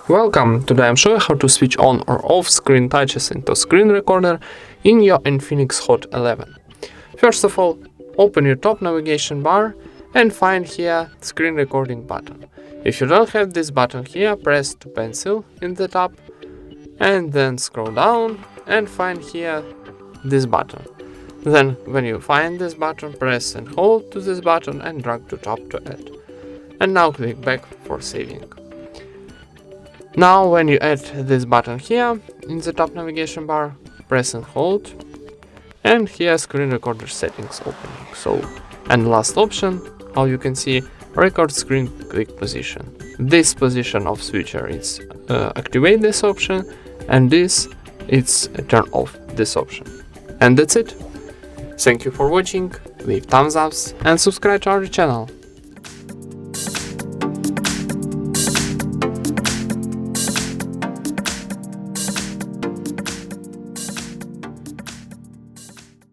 Welcome! Today I'm showing how to switch on or off screen touches into screen recorder in your INFINIX HOT 11. First of all, open your top navigation bar and find here screen recording button. If you don't have this button here, press to pencil in the top and then scroll down and find here this button. Then when you find this button, press and hold to this button and drag to top to add. And now click back for saving. Now when you add this button here in the top navigation bar, press and hold, and here screen recorder settings opening. And last option, how you can see, record screen click position. This position of switcher is activate this option, and this it's turn off this option. And that's it. Thank you for watching, leave thumbs ups and subscribe to our channel.